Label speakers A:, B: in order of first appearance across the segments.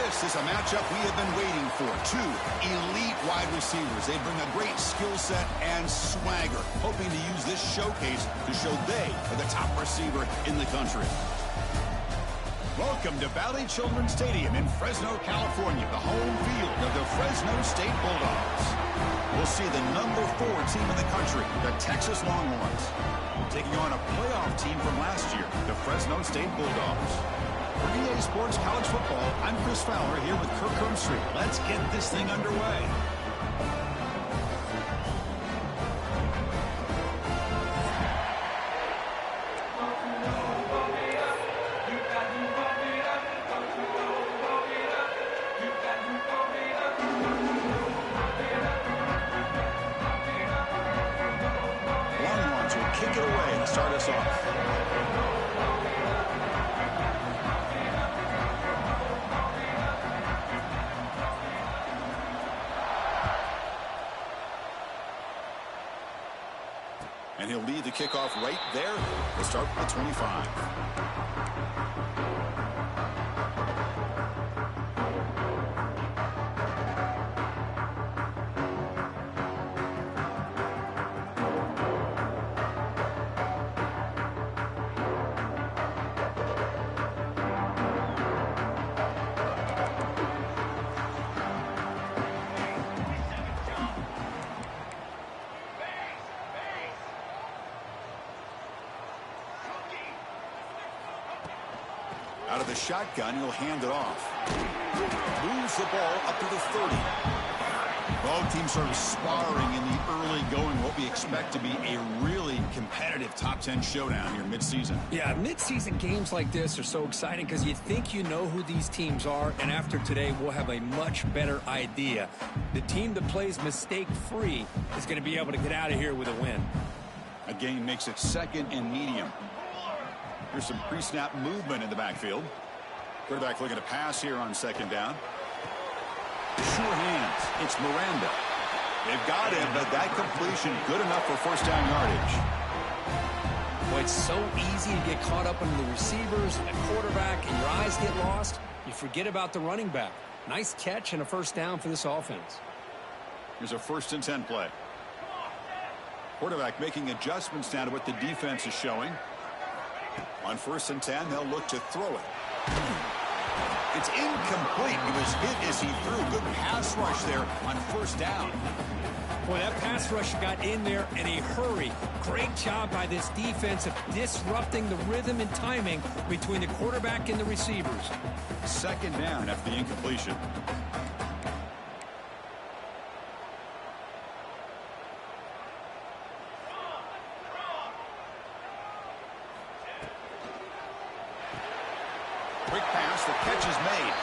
A: This is a matchup we have been waiting for. Two elite wide receivers. They bring a great skill set and swagger, hoping to use this showcase to show they are the top receiver in the country. Welcome to Valley Children's Stadium in Fresno, California, the home field of the Fresno State Bulldogs. We'll see the number 4 team in the country, the Texas Longhorns, taking on a playoff team from last year, the Fresno State Bulldogs. For EA Sports College Football, I'm Chris Fowler here with Kirk Hermstreet. Let's get this thing underway. Longhorns will kick it away to start us off. And he'll lead the kickoff right there. We'll start with the 25. Out of the shotgun, he'll hand it off. Moves the ball up to the 30. Both teams sort of sparring in the early going, what we expect to be a really competitive top 10 showdown here midseason.
B: Yeah, midseason games like this are so exciting because you think you know who these teams are, and after today, we'll have a much better idea. The team that plays mistake-free is going to be able to get out of here with a win.
A: A gain makes it second and medium. Here's some pre-snap movement in the backfield. Quarterback looking to pass here on second down. Sure hands. It's Miranda. They've got him, but that completion good enough for first down yardage.
B: Boy, it's so easy to get caught up in the receivers and the quarterback, and your eyes get lost. You forget about the running back. Nice catch and a first down for this offense.
A: Here's a 1st and 10 play. Quarterback making adjustments now to what the defense is showing. On 1st and 10, they'll look to throw it. It's incomplete. He was hit as he threw. Good pass rush there on 1st down.
B: Boy, that pass rush got in there in a hurry. Great job by this defense of disrupting the rhythm and timing between the quarterback and the receivers.
A: 2nd down after the incompletion. Quick pass, the catch is made.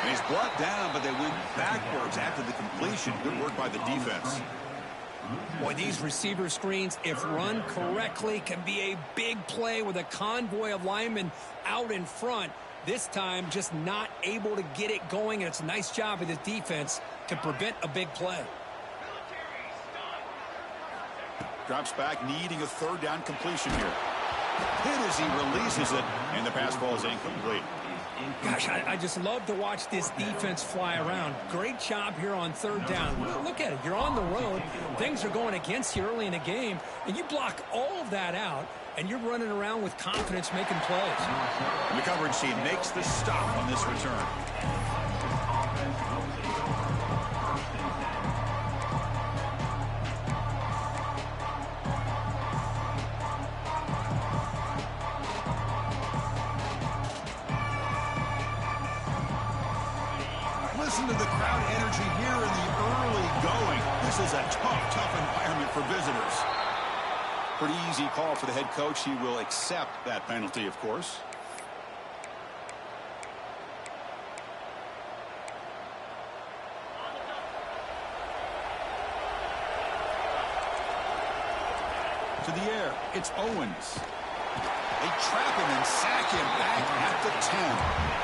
A: And he's brought down, but they went backwards after the completion. Good work by the defense.
B: Boy, these receiver screens, if run correctly, can be a big play with a convoy of linemen out in front. This time, just not able to get it going, and it's a nice job of the defense to prevent a big play.
A: Drops back, needing a 3rd down completion here. Hit as he releases it, and the pass ball is incomplete.
B: Gosh, I just love to watch this defense fly around. Great job here on 3rd down. Look at it. You're on the road. Things are going against you early in the game, and you block all of that out, and you're running around with confidence making plays.
A: And the coverage team makes the stop on this return. Listen to the crowd energy here in the early going. This is a tough environment for visitors. Pretty easy call for the head coach. He will accept that penalty, of course. To the air, it's Owens. They trap him and sack him back at the 10.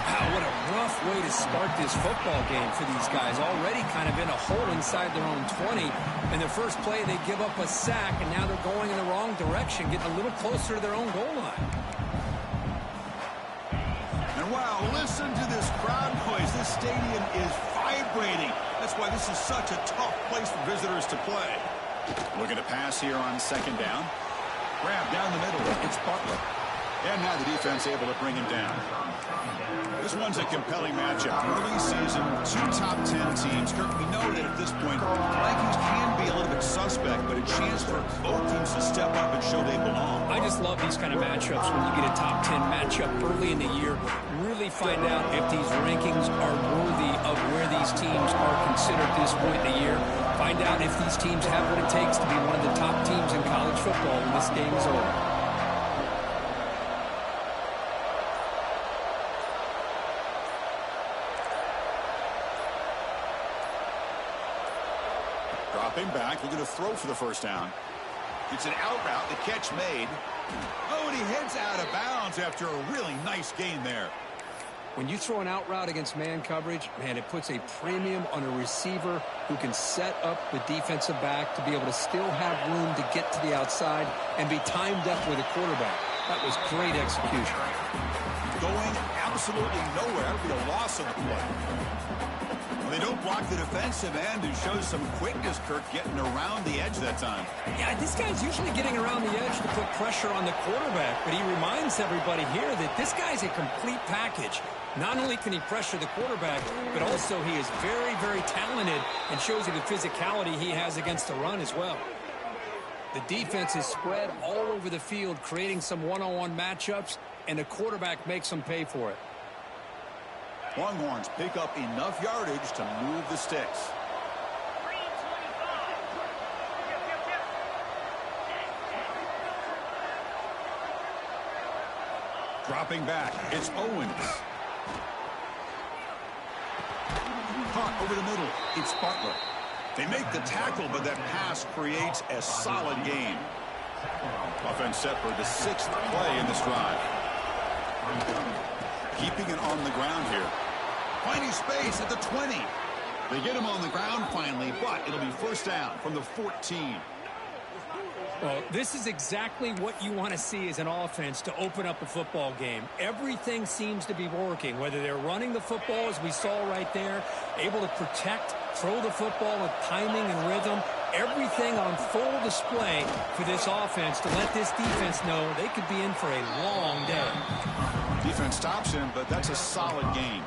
B: Wow, what a rough way to start this football game for these guys. Already kind of in a hole inside their own 20. In the first play, they give up a sack, and now they're going in the wrong direction, getting a little closer to their own goal line.
A: And wow, listen to this crowd noise. This stadium is vibrating. That's why this is such a tough place for visitors to play. Looking to pass here on second down. Grab down the middle. It's Butler. And now the defense able to bring him down. This one's a compelling matchup. Early season, 2 top 10 teams. Kirk, we know that at this point, the Vikings can be a little bit suspect, but a chance for both teams to step up and show they belong.
B: I just love these kind of matchups when you get a top 10 matchup early in the year. Really find out if these rankings are worthy of where these teams are considered at this point in the year. Find out if these teams have what it takes to be one of the top teams in college football when this game is over.
A: Dropping back, looking to throw for the first down. It's an out route, the catch made. Oh, and he heads out of bounds after a really nice gain there.
B: When you throw an out route against man coverage, man, it puts a premium on a receiver who can set up the defensive back to be able to still have room to get to the outside and be timed up with a quarterback. That was great execution.
A: Going absolutely nowhere for the loss of the play. They don't block the defensive end and shows some quickness, Kirk, getting around the edge that time.
B: Yeah, this guy's usually getting around the edge to put pressure on the quarterback, but he reminds everybody here that this guy's a complete package. Not only can he pressure the quarterback, but also he is very, very talented and shows you the physicality he has against the run as well. The defense is spread all over the field, creating some one-on-one matchups, and the quarterback makes them pay for it.
A: Longhorns pick up enough yardage to move the sticks. Dropping back, it's Owens. Caught over the middle, it's Butler. They make the tackle, but that pass creates a solid gain. Offense set for the 6th play in this drive. Keeping it on the ground here. Finding space at the 20. They get him on the ground finally, but it'll be first down from the 14.
B: Well, this is exactly what you want to see as an offense to open up a football game. Everything seems to be working, whether they're running the football, as we saw right there, able to protect, throw the football with timing and rhythm. Everything on full display for this offense to let this defense know they could be in for a long day.
A: Defense stops him, but that's a solid game.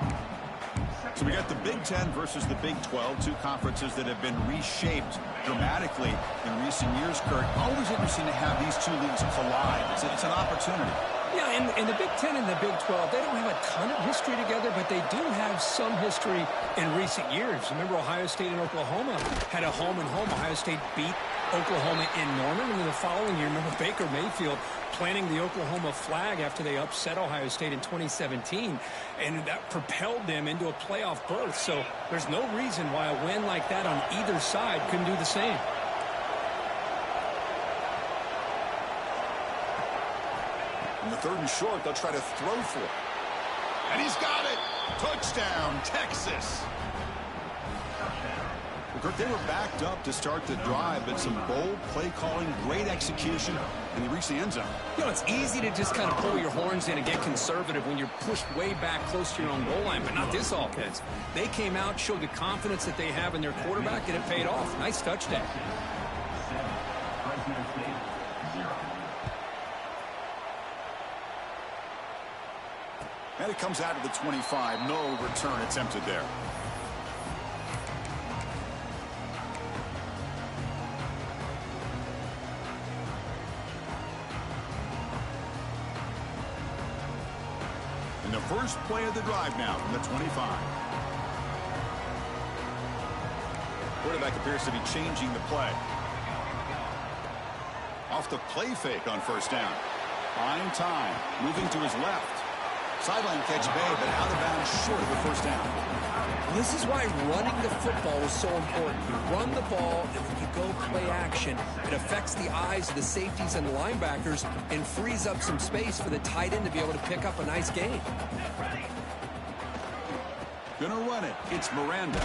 A: So we got the Big Ten versus the Big 12, 2 conferences that have been reshaped dramatically in recent years, Kurt. Always interesting to have these 2 leagues collide. It's an opportunity.
B: Yeah, and the Big Ten and the Big 12, they don't have a ton of history together, but they do have some history in recent years. Remember, Ohio State and Oklahoma had a home-and-home. Ohio State beat Oklahoma in Norman, and then the following year, remember Baker Mayfield planting the Oklahoma flag after they upset Ohio State in 2017, and that propelled them into a playoff berth. So there's no reason why a win like that on either side couldn't do the same.
A: On the 3rd and short, they'll try to throw for it. And he's got it! Touchdown, Texas! Well, Kirk, they were backed up to start the drive, but some bold play calling, great execution, and they reached the end zone.
B: You know, it's easy to just kind of pull your horns in and get conservative when you're pushed way back close to your own goal line, but not this offense. They came out, showed the confidence that they have in their quarterback, and it paid off. Nice touchdown.
A: And it comes out of the 25. No return attempted there. In the first play of the drive now from the 25. Quarterback appears to be changing the play. Off the play fake on first down. Buying time. Moving to his left. Sideline catch made, but out of bounds short of the first down.
B: This is why running the football is so important. You run the ball, and when you go play action, it affects the eyes of the safeties and the linebackers and frees up some space for the tight end to be able to pick up a nice gain.
A: Gonna run it. It's Miranda.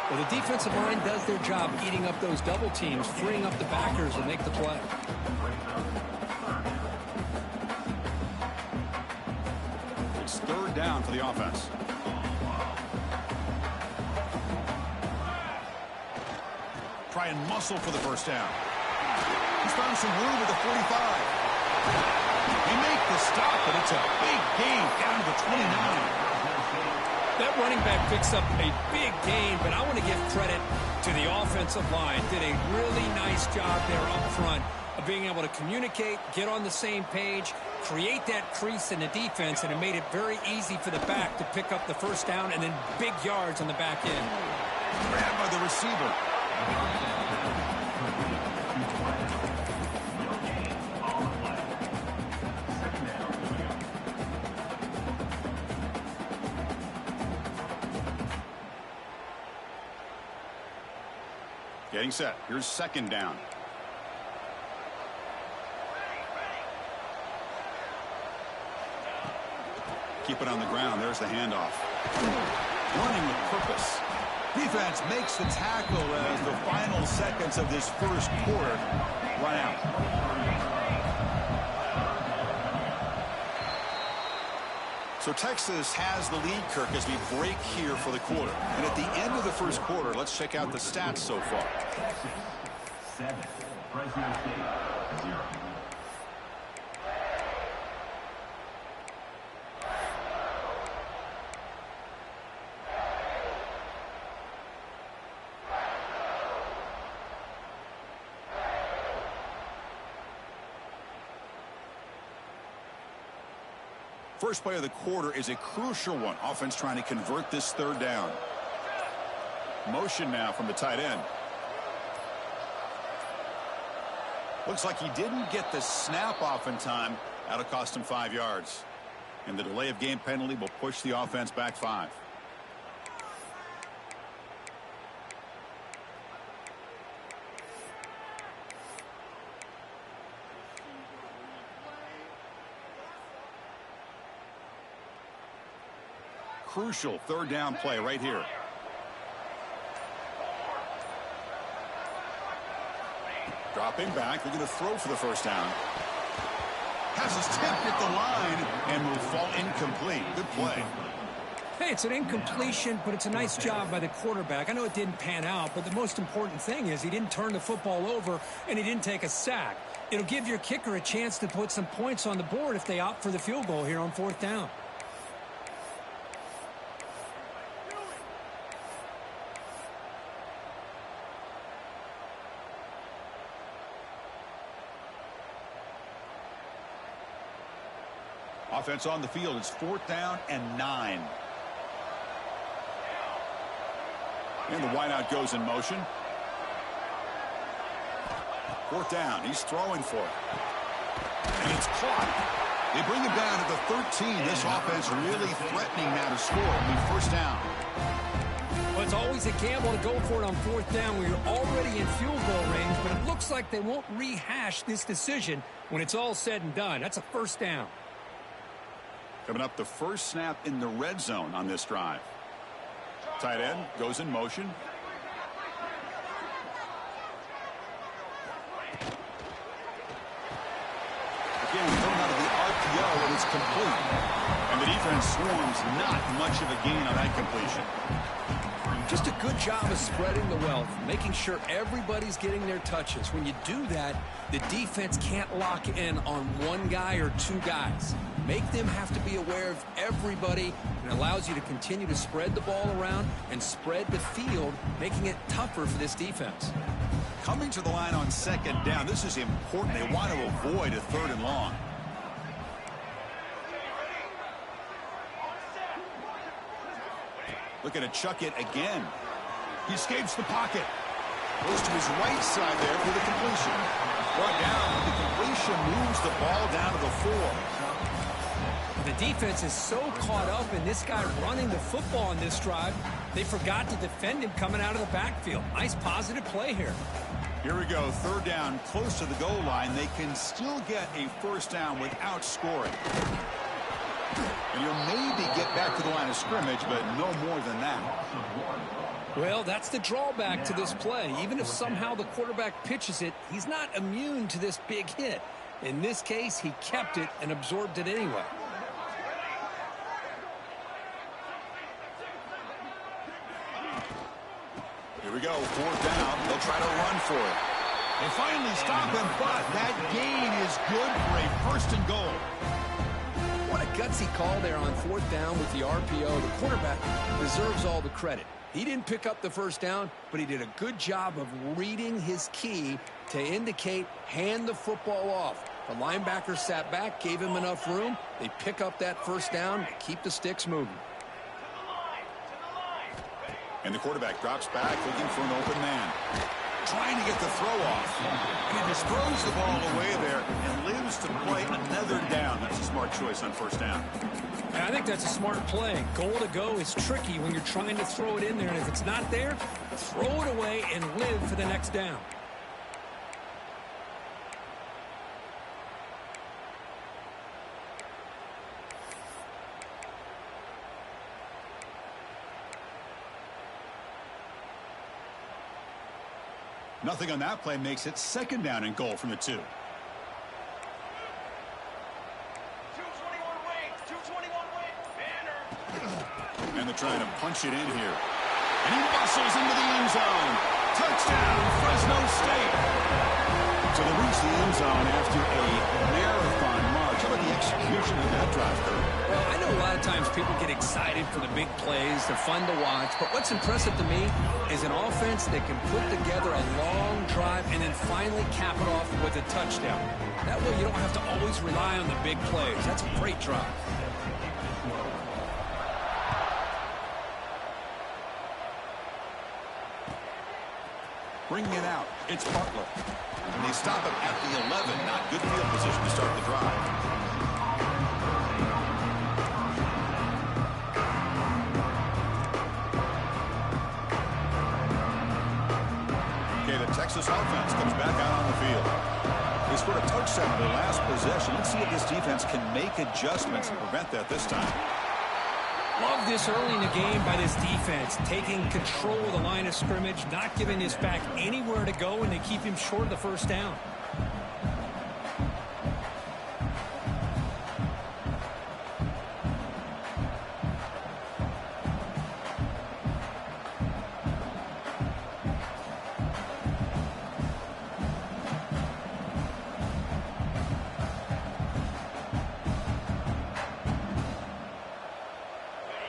B: Well, the defensive line does their job eating up those double teams, freeing up the backers to make the play.
A: third down for the offense. Try and muscle for the first down. He's found some room with the 45. They make the stop, but it's a big gain down to the 29.
B: That running back picks up a big gain, but I want to give credit to the offensive line. Did a really nice job there up front of being able to communicate, get on the same page, create that crease in the defense, and it made it very easy for the back to pick up the first down and then big yards on the back end.
A: Grabbed by the receiver. Getting set. Here's second down. Keep it on the ground. There's the handoff. Running with purpose. Defense makes the tackle as the final seconds of this first quarter run out. So Texas has the lead, Kirk, as we break here for the quarter. And at the end of the first quarter, let's check out the stats so far.
C: Texas 7, Fresno State 0.
A: First play of the quarter is a crucial one. Offense trying to convert this third down. Motion now from the tight end. Looks like he didn't get the snap off in time. That'll cost him 5 yards. And the delay of game penalty will push the offense back 5. Crucial third down play right here. Dropping back. They're going to throw for the first down. Has his tipped at the line and will fall incomplete. Good play.
B: Hey, it's an incompletion, but it's a nice job by the quarterback. I know it didn't pan out, but the most important thing is he didn't turn the football over and he didn't take a sack. It'll give your kicker a chance to put some points on the board if they opt for the field goal here on fourth down.
A: Offense on the field. It's fourth down and 9. And the wideout goes in motion. Fourth down. He's throwing for it. And it's caught. They bring him down at the 13. This offense really threatening now to score. It'll be first down.
B: Well, it's always a gamble to go for it on fourth down when you're already in field goal range, but it looks like they won't rehash this decision when it's all said and done. That's a first down.
A: Coming up, the first snap in the red zone on this drive. Tight end goes in motion. Again, coming out of the RPO, and it's complete. And the defense swarms not much of a gain on that completion.
B: Just a good job of spreading the wealth, making sure everybody's getting their touches. When you do that, the defense can't lock in on one guy or two guys. Make them have to be aware of everybody, and allows you to continue to spread the ball around and spread the field, making it tougher for this defense.
A: Coming to the line on second down, this is important. They want to avoid a third and long. Looking to chuck it again. He escapes the pocket. Goes to his right side there for the completion. Brought down. The completion moves the ball down to the 4.
B: The defense is so caught up in this guy running the football on this drive, they forgot to defend him coming out of the backfield. Nice positive play here.
A: Here we go. Third down, close to the goal line. They can still get a first down without scoring. And you'll maybe get back to the line of scrimmage, but no more than that.
B: Well, that's the drawback to this play. Even if somehow the quarterback pitches it, he's not immune to this big hit. In this case, he kept it and absorbed it anyway.
A: Here we go, fourth down. They'll try to run for it. They finally stop him, but that gain is good for a first and goal.
B: What a gutsy call there on fourth down with the RPO. The quarterback deserves all the credit. He didn't pick up the first down, but he did a good job of reading his key to indicate hand the football off. The linebacker sat back, gave him enough room. They pick up that first down, keep the sticks moving.
A: And the quarterback drops back, looking for an open man. Trying to get the throw off. And he just throws the ball away there and lives to play another down. That's a smart choice on first down.
B: And I think that's a smart play. Goal to go is tricky when you're trying to throw it in there. And if it's not there, throw it away and live for the next down.
A: Nothing on that play makes it second down and goal from the 2.
D: 221 wing, 221 wing, banner.
A: And they're trying to punch it in here. And he bustles into the end zone. Touchdown, Fresno State. So they reach the end zone after a marathon march. How about the execution of that drive, Kurt?
B: Well, I know a lot of times people get excited for the big plays. They're fun to watch. But what's impressive to me is an offense that can put together a long drive and then finally cap it off with a touchdown. That way you don't have to always rely on the big plays. That's a great drive.
A: Bringing it out, it's Butler. And they stop him at the 11. Not good field position to start the drive. Okay, the Texas offense comes back out on the field. They scored a touchdown in their last possession. Let's see if this defense can make adjustments and prevent that this time.
B: Love this early in the game by this defense, taking control of the line of scrimmage, not giving his back anywhere to go, and they keep him short of the first down.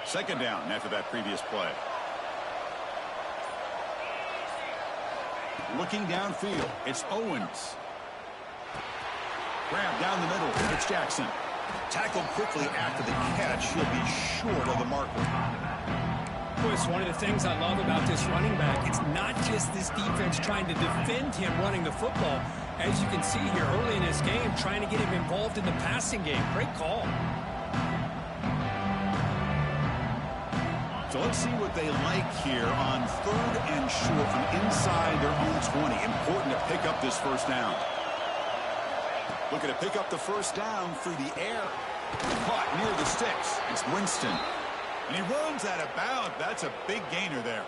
A: Second down after that previous play. Looking downfield, it's Owens. Grab down the middle, it's Jackson. Tackled quickly after the catch. He'll be short of the marker.
B: It's one of the things I love about this running back. It's not just this defense trying to defend him running the football. As you can see here early in this game, trying to get him involved in the passing game. Great call.
A: So let's see what they like here on third and short from inside their own 20. Important to pick up this first down. Looking to pick up the first down through the air. Caught near the sticks. It's Winston. And he runs out of bounds. That's a big gainer there.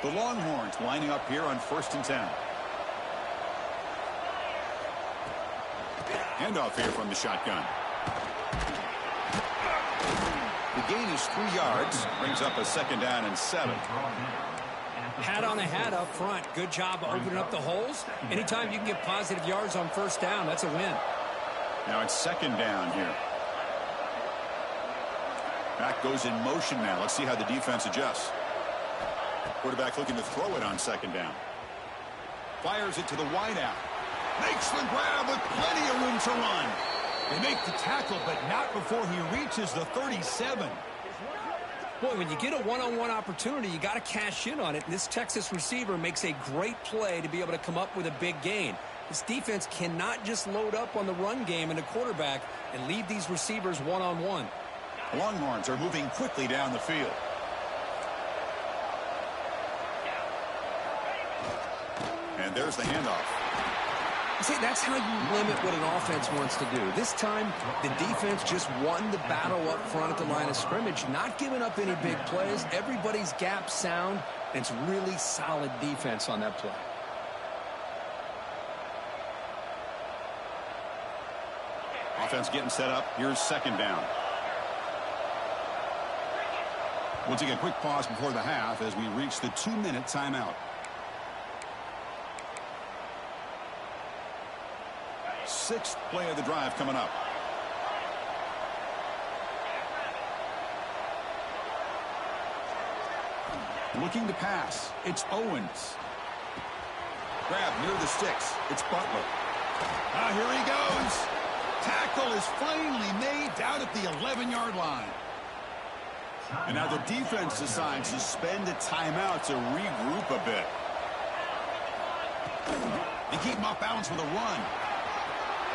A: The Longhorns lining up here on 1st and 10. Handoff here from the shotgun. The gain is 3 yards. Brings up a second down and 7.
B: Hat on a hat up front. Good job of opening up the holes. Anytime you can get positive yards on first down, that's a win.
A: Now it's second down here. Back goes in motion now. Let's see how the defense adjusts. Quarterback looking to throw it on second down. Fires it to the wideout. Makes the grab with plenty of room to run. They make the tackle, but not before he reaches the 37.
B: Boy, when you get a one-on-one opportunity, you got to cash in on it. And this Texas receiver makes a great play to be able to come up with a big gain. This defense cannot just load up on the run game and the quarterback and leave these receivers one-on-one.
A: The Longhorns are moving quickly down the field. And there's the handoff.
B: See, that's how you limit what an offense wants to do. This time, the defense just won the battle up front at the line of scrimmage, not giving up any big plays. Everybody's gap sound, and it's really solid defense on that play.
A: Offense getting set up. Here's second down. We'll take a quick pause before the half as we reach the 2-minute timeout. Sixth play of the drive coming up. Looking to pass. It's Owens. Grab near the sticks. It's Butler. Here he goes. Tackle is finally made down at the 11-yard line. And now the defense decides to spend a timeout to regroup a bit. They keep him off balance with a run.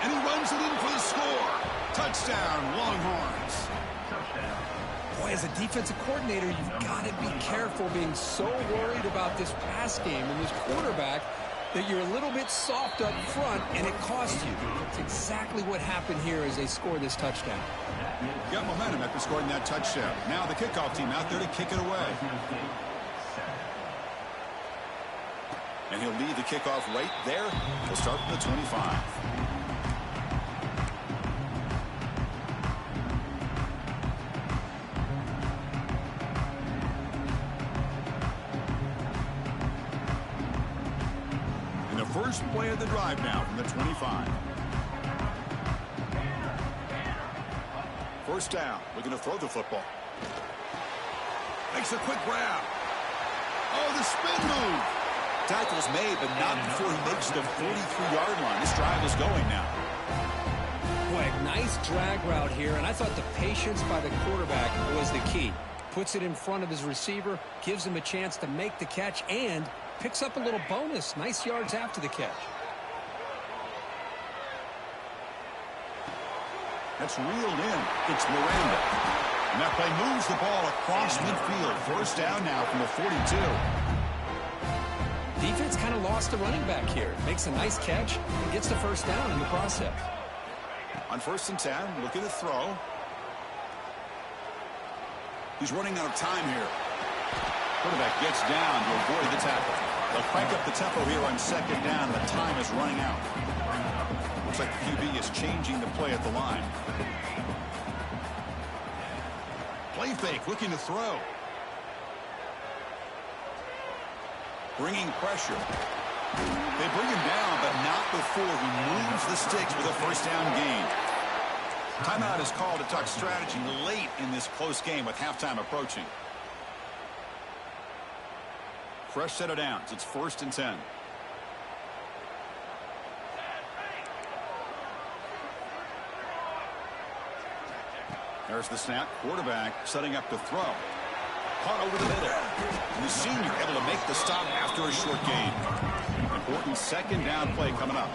A: And he runs it in for the score. Touchdown, Longhorns.
B: Boy, as a defensive coordinator, you've got to be careful being so worried about this pass game and this quarterback that you're a little bit soft up front, and it costs you. It's exactly what happened here as they score this touchdown.
A: Got momentum after scoring that touchdown. Now the kickoff team out there to kick it away. And he'll lead the kickoff right there. He'll start from the 25. First play of the drive now from the 25. First down. Looking to throw the football. Makes a quick grab. Oh, the spin move. Tackle's made, but not before he makes the 43-yard line. This drive is going now.
B: Boy, nice drag route here, and I thought the patience by the quarterback was the key. Puts it in front of his receiver, gives him a chance to make the catch, and picks up a little bonus. Nice yards after the catch.
A: That's reeled in. It's Miranda. And that play moves the ball across midfield. First down now from the 42.
B: Defense kind of lost the running back here. Makes a nice catch and gets the first down in the process.
A: On 1st and 10, looking to throw. He's running out of time here. Quarterback gets down to avoid the tackle. They'll crank up the tempo here on second down. The time is running out. Looks like the QB is changing the play at the line. Play fake, looking to throw. Bringing pressure. They bring him down, but not before he moves the sticks with a first down gain. Timeout is called to talk strategy late in this close game with halftime approaching. Fresh set of downs. It's 1st and 10. There's the snap. Quarterback setting up to throw. Caught over the middle. And the senior able to make the stop after a short gain. Important second down play coming up.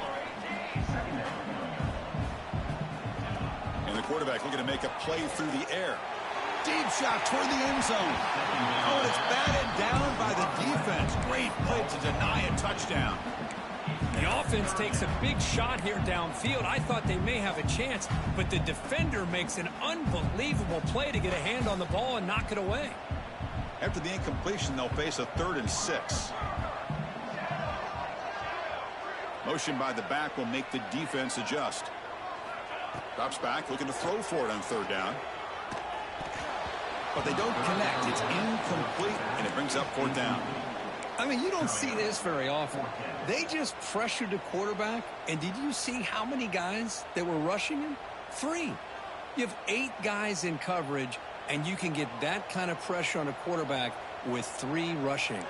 A: And the quarterback looking to make a play through the air. Deep shot toward the end zone. Oh, and it's batted down by the defense. Great play to deny a touchdown.
B: The offense takes a big shot here downfield. I thought they may have a chance, but the defender makes an unbelievable play to get a hand on the ball and knock it away.
A: After the incompletion, they'll face a 3rd and 6. Motion by the back will make the defense adjust. Drops back, looking to throw for it on 3rd down. But they don't connect. It's incomplete, and it brings up 4th down.
B: I mean, you don't see this very often. They just pressured the quarterback, and did you see how many guys that were rushing him? 3. You have 8 guys in coverage, and you can get that kind of pressure on a quarterback with 3 rushing.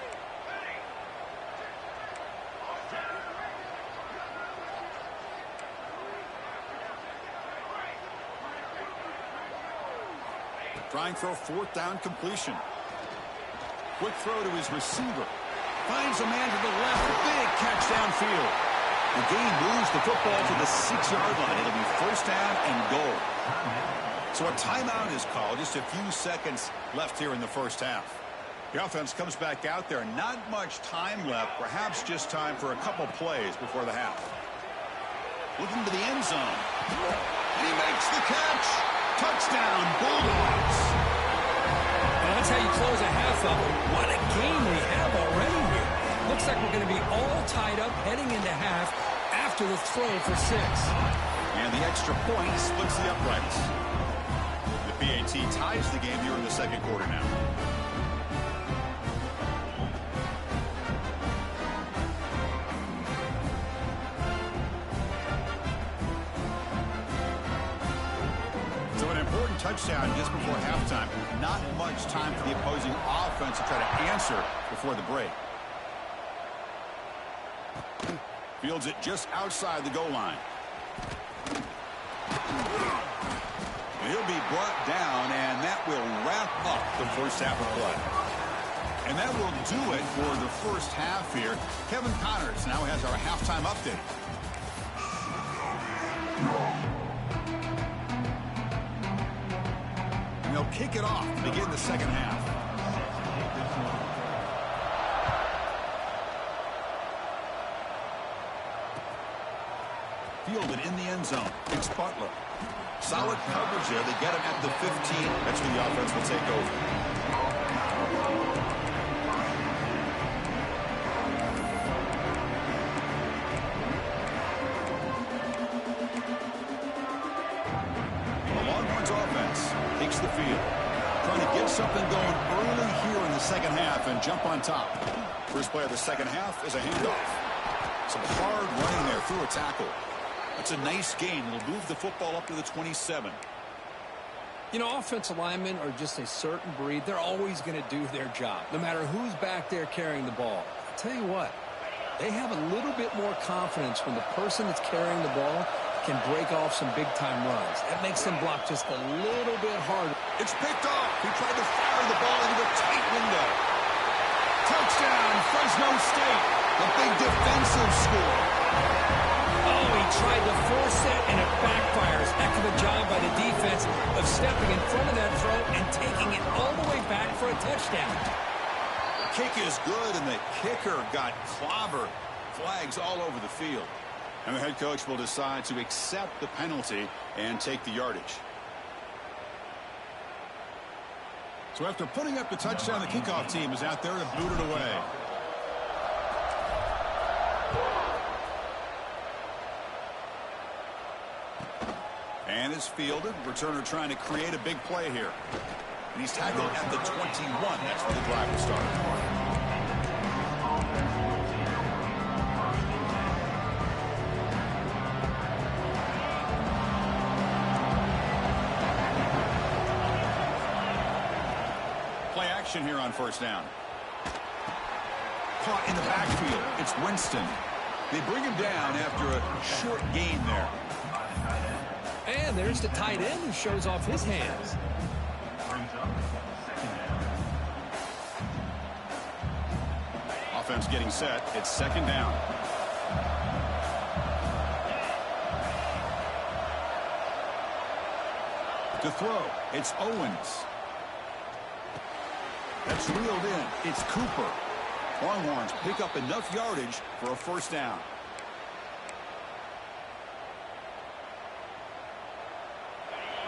A: Trying for a 4th down completion. Quick throw to his receiver. Finds a man to the left. Big catch downfield. The gain moves the football to the 6-yard line. It'll be 1st down and goal. So a timeout is called. Just a few seconds left here in the first half. The offense comes back out there. Not much time left. Perhaps just time for a couple plays before the half. Looking to the end zone. And he makes the catch. Touchdown, Bulldogs.
B: Well, that's how you close a half up. What a game we have already here. Looks like we're going to be all tied up heading into half after the throw for 6.
A: And the extra point splits the uprights. The PAT ties the game here in the second quarter now. So an important touchdown just before halftime. Not much time for the opposing offense to try to answer before the break. Fields it just outside the goal line. And he'll be brought down, and that will wrap up the first half of play. And that will do it for the first half here. Kevin Connors now has our halftime update. And they'll kick it off to begin the second half. Fielded in the end zone. It's Butler. Solid coverage there. They get him at the 15. That's when the offense will take over. The Longhorns offense takes the field. Trying to get something going early here in the second half and jump on top. First play of the second half is a handoff. Some hard running there through a tackle. That's a nice gain. It'll move the football up to the 27.
B: You know, offensive linemen are just a certain breed. They're always going to do their job, no matter who's back there carrying the ball. I'll tell you what, they have a little bit more confidence when the person that's carrying the ball can break off some big-time runs. That makes them block just a little bit harder.
A: It's picked off. He tried to fire the ball into a tight window. Touchdown, Fresno State. The big defensive score.
B: Oh, he tried to force it, and it backfires. Heck of a job by the defense of stepping in front of that throw and taking it all the way back for a touchdown.
A: The kick is good, and the kicker got clobbered. Flags all over the field. And the head coach will decide to accept the penalty and take the yardage. So after putting up the touchdown, the kickoff team is out there to boot it away. And is fielded. Returner trying to create a big play here. And he's tackled at the 21. That's where the drive will start. Play action here on first down. Caught in the backfield. It's Winston. They bring him down after a short gain there.
B: And there's the tight end who shows off his hands.
A: Offense getting set. It's second down. To throw, it's Owens. That's reeled in. It's Cooper. Longhorns pick up enough yardage for a first down.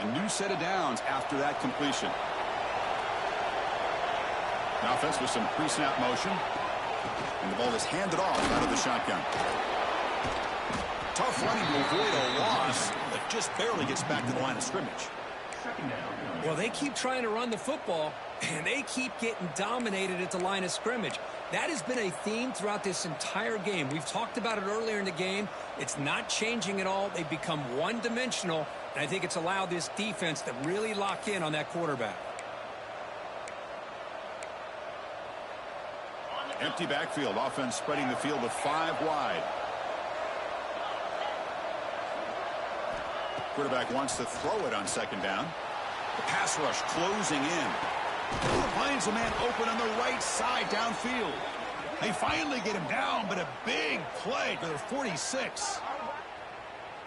A: A new set of downs after that completion. The offense with some pre-snap motion. And the ball is handed off out of the shotgun. Tough running to avoid a loss, but just barely gets back to the line of scrimmage.
B: Well, they keep trying to run the football, and they keep getting dominated at the line of scrimmage. That has been a theme throughout this entire game. We've talked about it earlier in the game. It's not changing at all. They've become one-dimensional, and I think it's allowed this defense to really lock in on that quarterback.
A: Empty backfield. Offense spreading the field to 5 wide. Quarterback wants to throw it on second down. The pass rush closing in. Finds a man open on the right side downfield. They finally get him down, but a big play to the 46.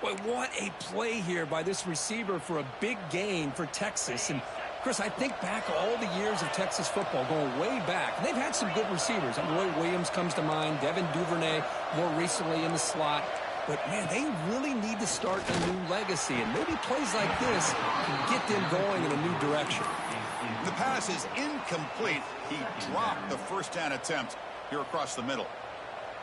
B: Boy, what a play here by this receiver for a big gain for Texas. And, Chris, I think back all the years of Texas football, going way back. And they've had some good receivers. Roy Williams comes to mind, Devin Duvernay more recently in the slot. But, man, they really need to start a new legacy. And maybe plays like this can get them going in a new direction.
A: The pass is incomplete. He dropped the first down attempt here across the middle.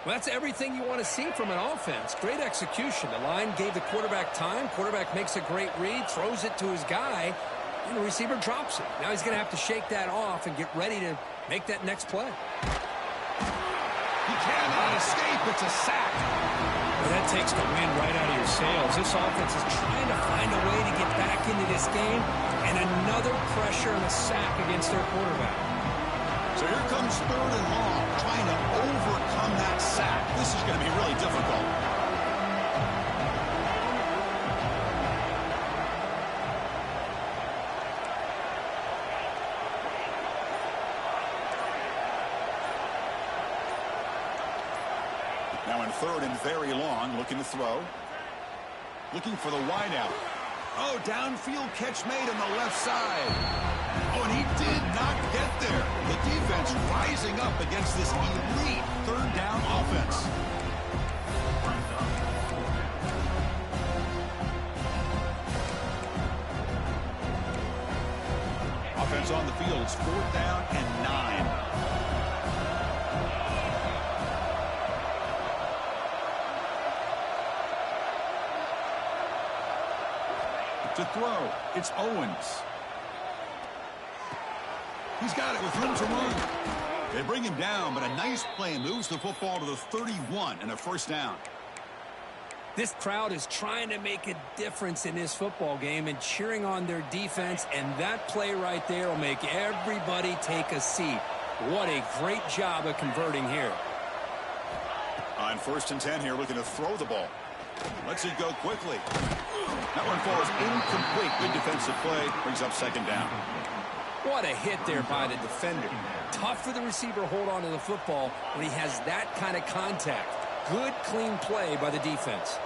B: Well, that's everything you want to see from an offense. Great execution. The line gave the quarterback time. Quarterback makes a great read, throws it to his guy, and the receiver drops it. Now he's going to have to shake that off and get ready to make that next play.
A: He cannot escape. It's a sack.
B: Well, that takes the wind right out of your sails. This offense is trying to find a way to get back into this game, and another pressure and a sack against their quarterback.
A: So here comes 3rd and long, trying to overcome that sack. This is going to be really difficult. Now in 3rd and very long, looking to throw. Looking for the wideout. Oh, downfield catch made on the left side. Oh, and he did not get there. The defense rising up against this elite 3rd down offense. Offense on the field. It's 4th down and 9. To throw, it's Owens. He's got it with room to run. They bring him down, but a nice play moves the football to the 31 and a 1st down.
B: This crowd is trying to make a difference in this football game and cheering on their defense, and that play right there will make everybody take a seat. What a great job of converting here.
A: On 1st and 10 here, looking to throw the ball. Lets it go quickly. That one falls incomplete. Good defensive play. Brings up 2nd down.
B: What a hit there by the defender. Tough for the receiver to hold on to the football when he has that kind of contact. Good, clean play by the defense.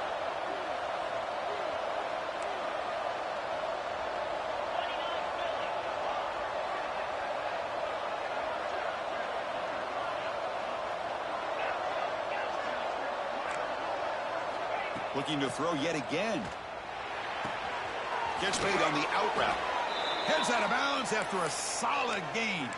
A: Looking to throw yet again. Gets made on the out route. Heads out of bounds after a solid gain.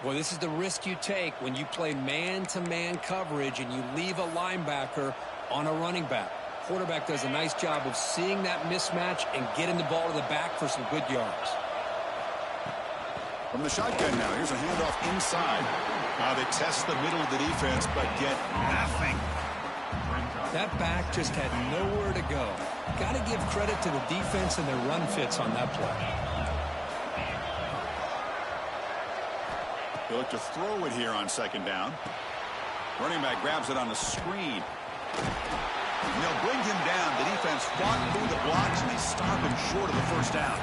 B: Well, this is the risk you take when you play man-to-man coverage and you leave a linebacker on a running back. Quarterback does a nice job of seeing that mismatch and getting the ball to the back for some good yards.
A: From the shotgun now, here's a handoff inside. They test the middle of the defense, but get nothing.
B: That back just had nowhere to go. Got to give credit to the defense and their run fits on that play.
A: They look to throw it here on 2nd down. Running back grabs it on the screen. And they'll bring him down. The defense fought through the blocks, and they stop him short of the 1st down.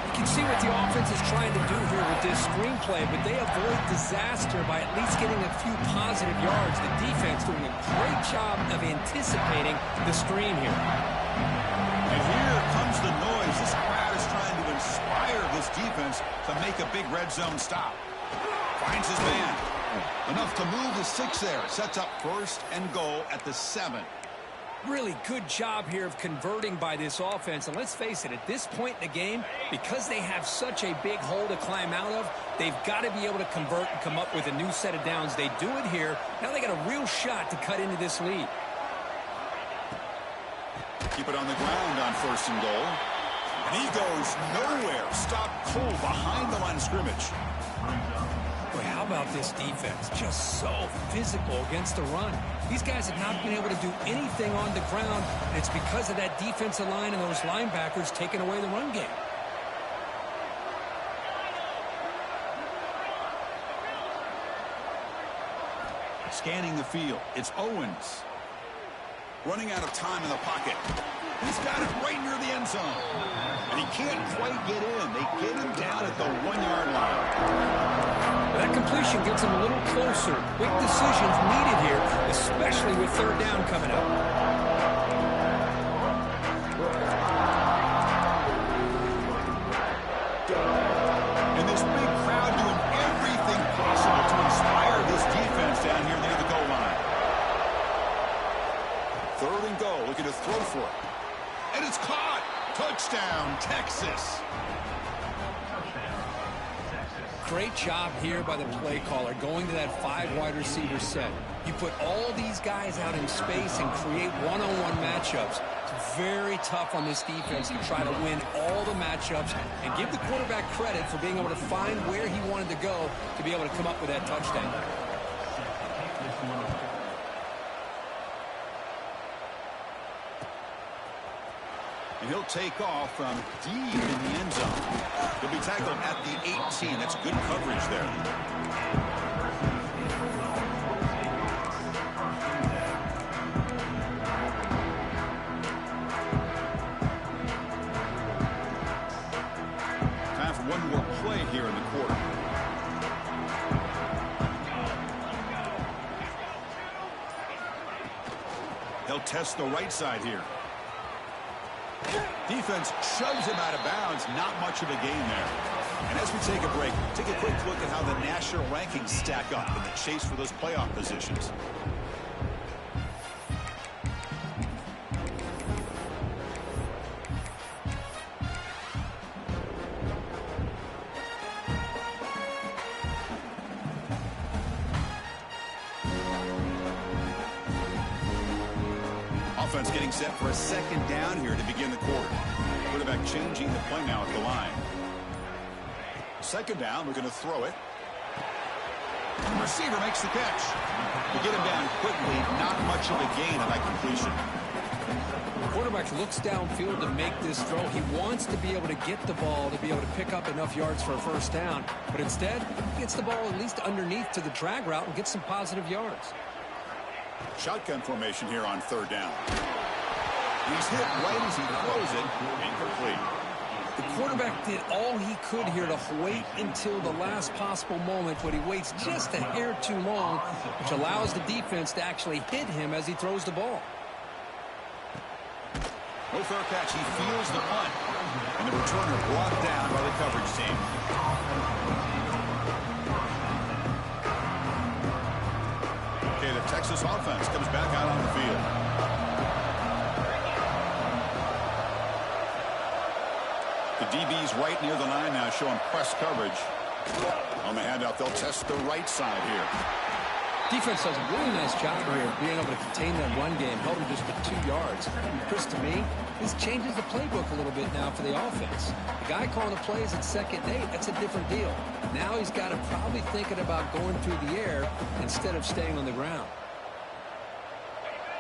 B: You can see what the offense is trying to do here with this screenplay, but they avoid disaster by at least getting a few positive yards. The defense doing a great job of anticipating the screen here.
A: And here comes the noise. This crowd is trying to inspire this defense to make a big red zone stop. Finds his man. Enough to move the 6 there. Sets up 1st and goal at the 7.
B: Really good job here of converting by this offense. And let's face it, at this point in the game, because they have such a big hole to climb out of, they've got to be able to convert and come up with a new set of downs. They do it here. Now they got a real shot to cut into this lead.
A: Keep it on the ground on 1st and goal. And he goes nowhere. Stop cold behind the line of scrimmage.
B: Boy, how about this defense? Just so physical against the run. These guys have not been able to do anything on the ground, and it's because of that defensive line and those linebackers taking away the run game.
A: Scanning the field. It's Owens. Running out of time in the pocket. He's got it right near the end zone. And he can't quite get in. They get him down at the 1-yard line.
B: That completion gets him a little closer. Quick decisions needed here, especially with 3rd down coming up.
A: And this big crowd doing everything possible to inspire this defense down here near the goal line. 3rd and goal, looking to throw for it. And it's caught. Touchdown, Texas.
B: Great job here by the play caller going to that 5 wide receiver set. You put all these guys out in space and create one-on-one matchups. It's very tough on this defense to try to win all the matchups and give the quarterback credit for being able to find where he wanted to go to be able to come up with that touchdown.
A: And he'll take off from deep in the end zone. He'll be tackled at the 18. That's good coverage there. One more play here in the quarter. They'll test the right side here. Defense shoves him out of bounds. Not much of a gain there. And as we take a break, take a quick look at how the national rankings stack up in the chase for those playoff positions. Offense getting set for a second down here to begin the quarter. Quarterback changing the play now at the line. Second down, we're going to throw it. Receiver makes the catch. You get him down quickly, not much of a gain on that completion.
B: The quarterback looks downfield to make this throw. He wants to be able to get the ball to be able to pick up enough yards for a first down. But instead, he gets the ball at least underneath to the drag route and gets some positive yards.
A: Shotgun formation here on third down. He's hit right as he throws it. Incomplete.
B: The quarterback did all he could here to wait until the last possible moment, but he waits just a hair too long, which allows the defense to actually hit him as he throws the ball.
A: No fair catch. He feels the punt. And the returner brought down by the coverage team. Okay, the Texas offense comes back out on the field. The DB's right near the line now, showing press coverage. On the handout, they'll test the right side here.
B: Defense does a really nice job here being able to contain that run game, held him just for 2 yards. Chris, to me, this changes the playbook a little bit now for the offense. The guy calling the plays at 2nd and 8, that's a different deal. Now he's got to probably thinking about going through the air instead of staying on the ground.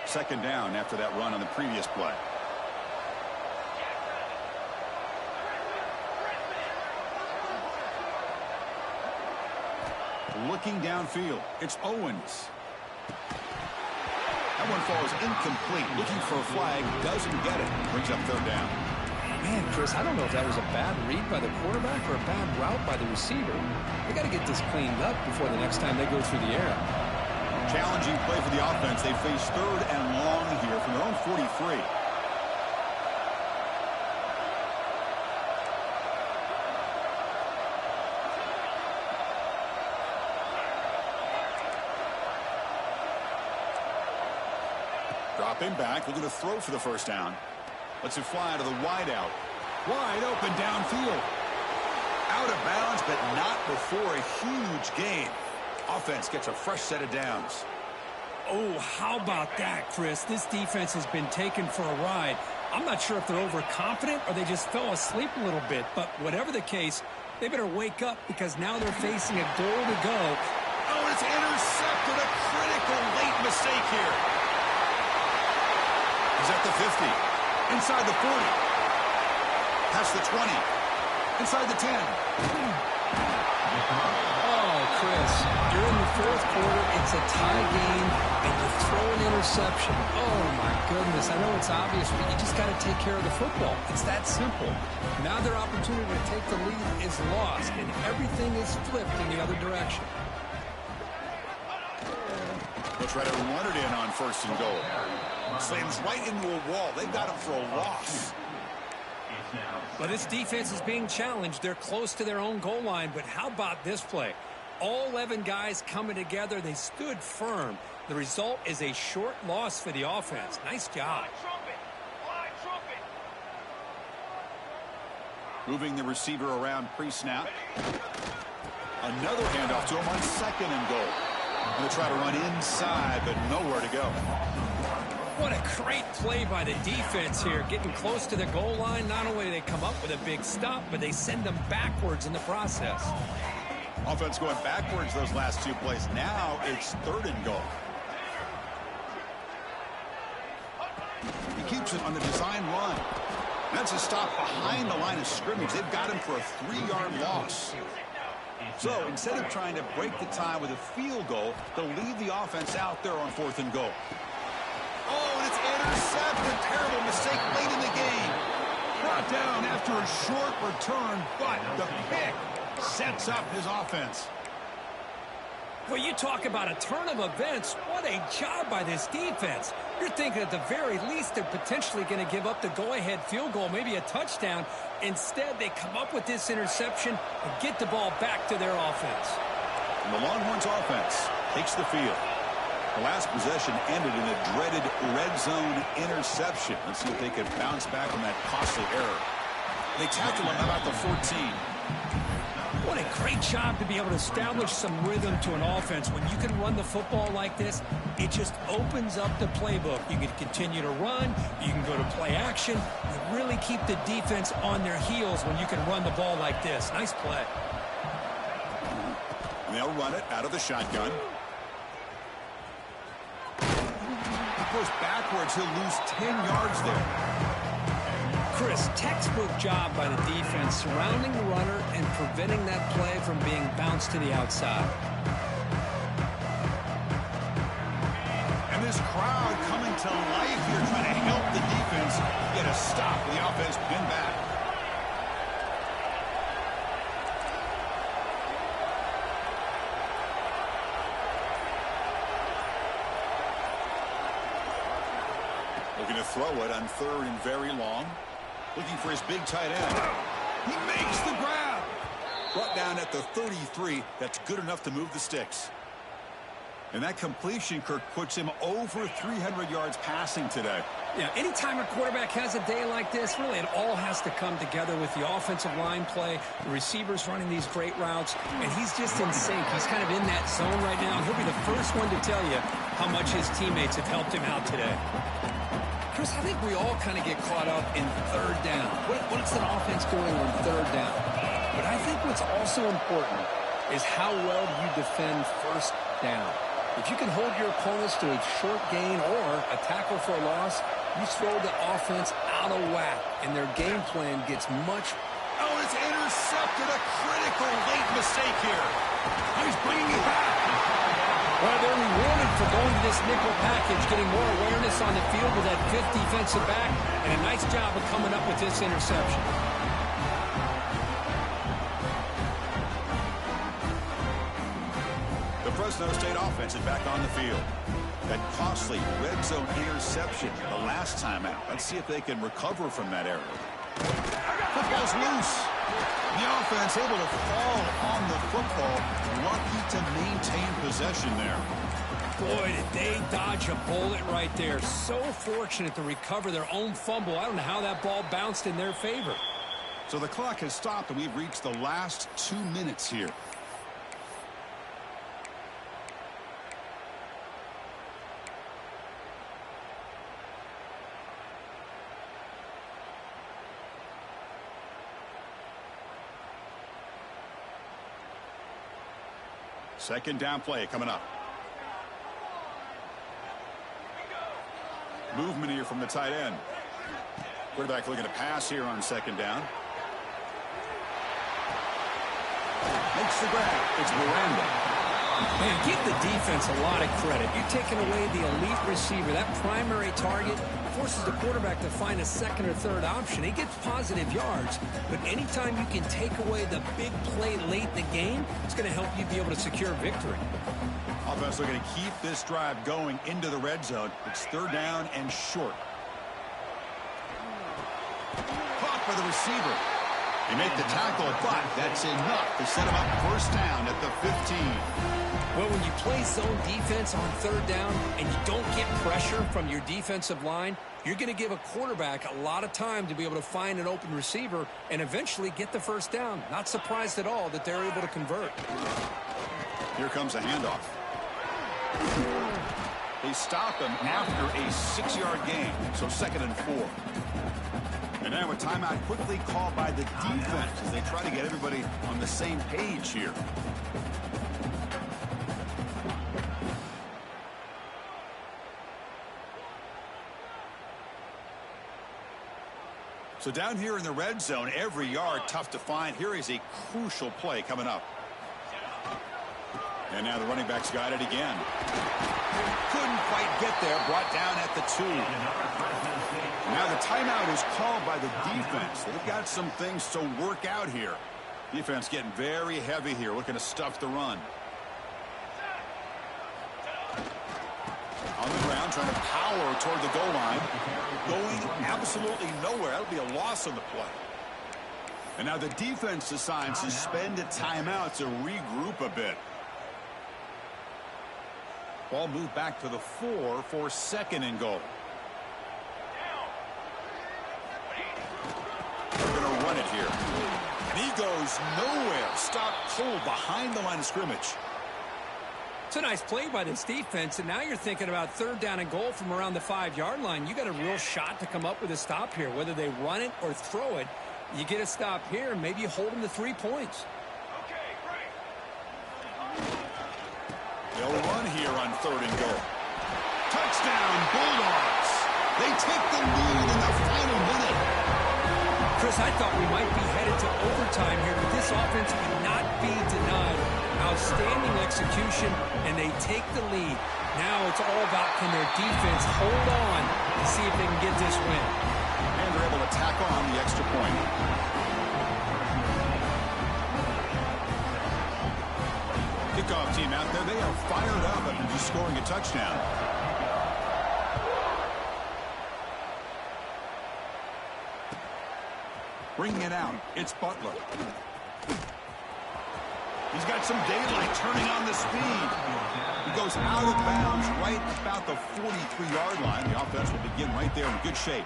A: Second down after that run on the previous play. Looking downfield, it's Owens. That one falls incomplete. Looking for a flag, doesn't get it. Brings up third down.
B: Man, Chris, I don't know if that was a bad read by the quarterback or a bad route by the receiver. They got to get this cleaned up before the next time they go through the air.
A: Challenging play for the offense. They face third and long here from their own 43. Dropping back, looking to throw for the first down. Lets it fly to the wideout. Wide open downfield. Out of bounds, but not before a huge gain. Offense gets a fresh set of downs.
B: Oh, how about that, Chris? This defense has been taken for a ride. I'm not sure if they're overconfident or they just fell asleep a little bit, but whatever the case, they better wake up because now they're facing a goal to go.
A: Oh, it's intercepted. A critical late mistake here. He's at the 50. Inside the 40. Past the 20. Inside the 10.
B: Oh, Chris, you're in the 4th quarter. It's a tie game, and you throw an interception. Oh, my goodness. I know it's obvious, but you just got to take care of the football. It's that simple. Now their opportunity to take the lead is lost, and everything is flipped in the other direction.
A: They'll try to run it in on 1st and goal. Slams right into a wall. They've got him for a loss.
B: But this defense is being challenged. They're close to their own goal line, but how about this play? All 11 guys coming together. They stood firm. The result is a short loss for the offense. Nice job.
A: Moving the receiver around pre-snap. A Another handoff to him on 2nd and goal. Going to try to run inside, but nowhere to go.
B: What a great play by the defense here. Getting close to the goal line, not only do they come up with a big stop, but they send them backwards in the process.
A: Offense going backwards those last 2 plays. Now it's 3rd and goal. He keeps it on the design run. That's a stop behind the line of scrimmage. They've got him for a 3-yard loss. So instead of trying to break the tie with a field goal, they'll leave the offense out there on 4th and goal. Oh, and it's intercepted. Terrible mistake late in the game. Brought down after a short return, but the pick sets up his offense.
B: Well, you talk about a turn of events. What a job by this defense. You're thinking at the very least they're potentially going to give up the go-ahead field goal, maybe a touchdown. Instead, they come up with this interception and get the ball back to their offense.
A: And the Longhorns offense takes the field. The last possession ended in a dreaded red zone interception. Let's see if they can bounce back from that costly error. They tackle him about the 14.
B: What a great job to be able to establish some rhythm to an offense. When you can run the football like this, it just opens up the playbook. You can continue to run. You can go to play action. You really keep the defense on their heels when you can run the ball like this. Nice play.
A: And they'll run it out of the shotgun. He goes backwards. He'll lose 10 yards there.
B: Chris, textbook job by the defense surrounding the runner and preventing that play from being bounced to the outside.
A: And this crowd coming to life here, trying to help the defense get a stop with the offense pinned back. Looking to throw it on 3rd and very long. Looking for his big tight end. He makes the grab. Brought down at the 33. That's good enough to move the sticks. And that completion, Kirk, puts him over 300 yards passing today.
B: Yeah, anytime a quarterback has a day like this, really it all has to come together with the offensive line play, the receivers running these great routes, and he's just in sync. He's kind of in that zone right now. He'll be the first one to tell you how much his teammates have helped him out today. Chris, I think we all kind of get caught up in 3rd down. What's an offense doing on 3rd down? But I think what's also important is how well you defend 1st down. If you can hold your opponents to a short gain or a tackle for a loss, you throw the offense out of whack, and their game plan gets much.
A: Oh, it's intercepted. A critical late mistake here. He's bringing it back.
B: Well, they're rewarded for going to this nickel package, getting more awareness on the field with that 5th defensive back, and a nice job of coming up with this interception.
A: The Fresno State offense is back on the field. That costly red zone interception the last time out. Let's see if they can recover from that error. Football's loose. The offense able to fall on the football. Lucky to maintain possession there.
B: Boy, did they dodge a bullet right there. So fortunate to recover their own fumble. I don't know how that ball bounced in their favor.
A: So the clock has stopped, and we've reached the last 2 minutes here. Second down play coming up. Movement here from the tight end. Quarterback looking to pass here on 2nd down. Makes the grab. It's Miranda.
B: Man, give the defense a lot of credit. You're taking away the elite receiver. That primary target forces the quarterback to find a 2nd or 3rd option. He gets positive yards, but anytime you can take away the big play late in the game, it's going to help you be able to secure victory.
A: Offense looking to keep this drive going into the red zone. It's 3rd down and short. Caught by the receiver. They make the tackle, but that's enough to set him up 1st down at the 15.
B: Well, when you play play zone defense on third down and you don't get pressure from your defensive line, you're going to give a quarterback a lot of time to be able to find an open receiver and eventually get the first down. Not surprised at all that they're able to convert.
A: Here comes a handoff. They stop him after a 6-yard gain, so 2nd and 4. And now a timeout quickly called by the defense as they try to get everybody on the same page here. So down here in the red zone, every yard tough to find. Here is a crucial play coming up. And now the running back's got it again. Couldn't quite get there, brought down at the 2. Now the timeout is called by the defense. They've got some things to work out here. Defense getting very heavy here, looking to stuff the run. On the ground, trying to power toward the goal line. Going absolutely nowhere. That'll be a loss on the play. And now the defense decides to spend a timeout to regroup a bit. Ball moved back to the 4 for 2nd and goal. They're going to run it here. And he goes nowhere. Stop cold behind the line of scrimmage.
B: It's a nice play by this defense, and now you're thinking about 3rd down and goal from around the 5-yard line. You got a real shot to come up with a stop here. Whether they run it or throw it, you get a stop here, and maybe you hold them to 3 points.
A: They'll run here on 3rd and goal. Touchdown, Bulldogs. They take the lead in the final minute.
B: Chris, I thought we might be headed to overtime here, but this offense would not be denied. Outstanding execution, and they take the lead. Now it's all about can their defense hold on and see if they can get this win.
A: And they're able to tack on the extra point. Kickoff team out there, they are fired up after just scoring a touchdown. Bringing it out, it's Butler. He's got some daylight turning on the speed. He goes out of bounds right about the 43-yard line. The offense will begin right there in good shape.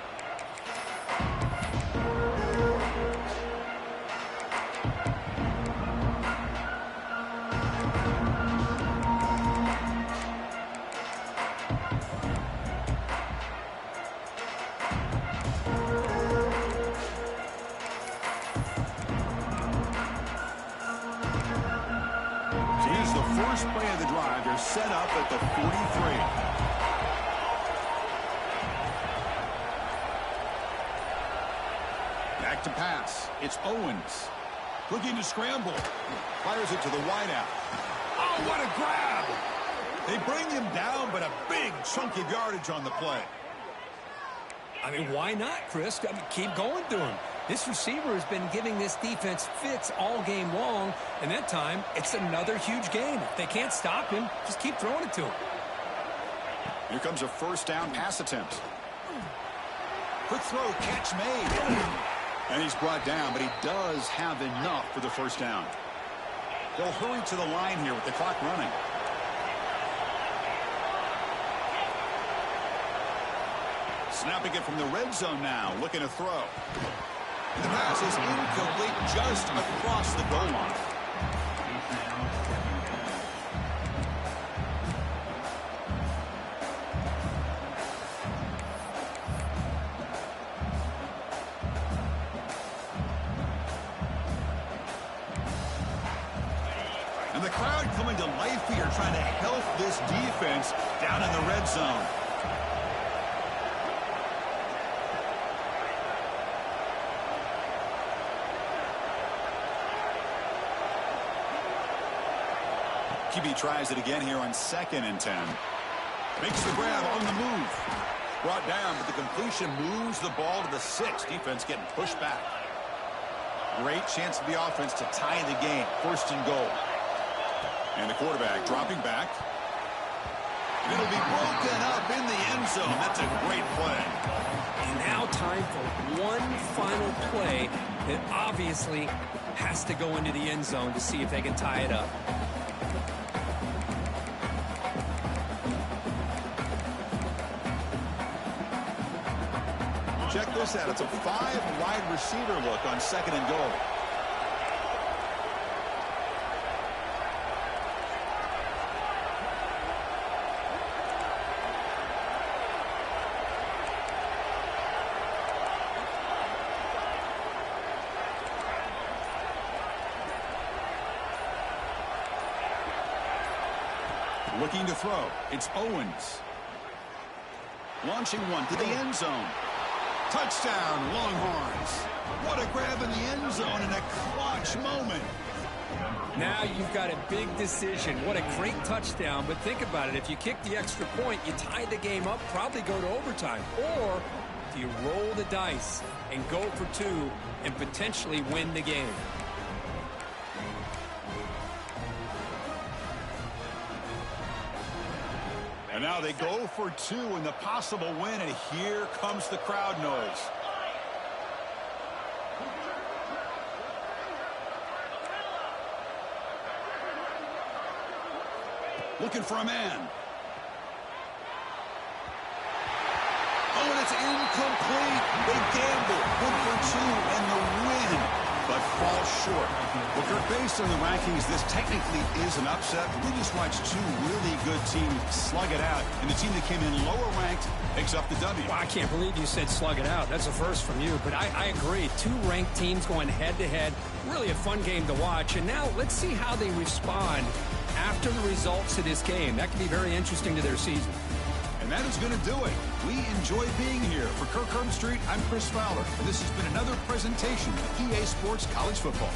A: First play of the drive, they're set up at the 43. Back to pass. It's Owens. Looking to scramble. Fires it to the wideout. Oh, what a grab! They bring him down, but a big chunk of yardage on the play.
B: I mean, why not, Chris? I mean, keep going to him. This receiver has been giving this defense fits all game long, and that time, it's another huge gain. If they can't stop him, just keep throwing it to him.
A: Here comes a 1st down pass attempt. Quick throw, catch made. And he's brought down, but he does have enough for the 1st down. They'll hurry to the line here with the clock running. Snapping it from the red zone now, looking to throw. And the pass is incomplete just across the goal line. And the crowd coming to life here, trying to help this defense down in the red zone. QB tries it again here on 2nd and 10. Makes the grab on the move. Brought down, but the completion moves the ball to the 6. Defense getting pushed back. Great chance for the offense to tie the game. 1st and goal. And the quarterback dropping back. It'll be broken up in the end zone. That's a great play.
B: And now time for one final play that obviously has to go into the end zone to see if they can tie it up.
A: Check this out. It's a 5-wide receiver look on 2nd and goal. Looking to throw. It's Owens. Launching one to the end zone. Touchdown, Longhorns. What a grab in the end zone in a clutch moment.
B: Now you've got a big decision. What a great touchdown. But think about it. If you kick the extra point, you tie the game up, probably go to overtime. Or do you roll the dice and go for 2 and potentially win the game?
A: And now they go for 2 in the possible win, and here comes the crowd noise. Looking for a man. Oh, and it's incomplete. They gamble. 1 for 2 and the win, but fall short. Well, Kirk, based on the rankings, this technically is an upset. We just watched 2 really good teams slug it out, and the team that came in lower ranked picks up the W.
B: Well, I can't believe you said slug it out. That's a first from you, but I agree. 2 ranked teams going head-to-head. Really a fun game to watch. And now let's see how they respond after the results of this game. That could be very interesting to their season.
A: And that is going to do it. We enjoy being here. For Kirk Herbstreit, I'm Chris Fowler, and this has been another presentation of EA Sports College Football.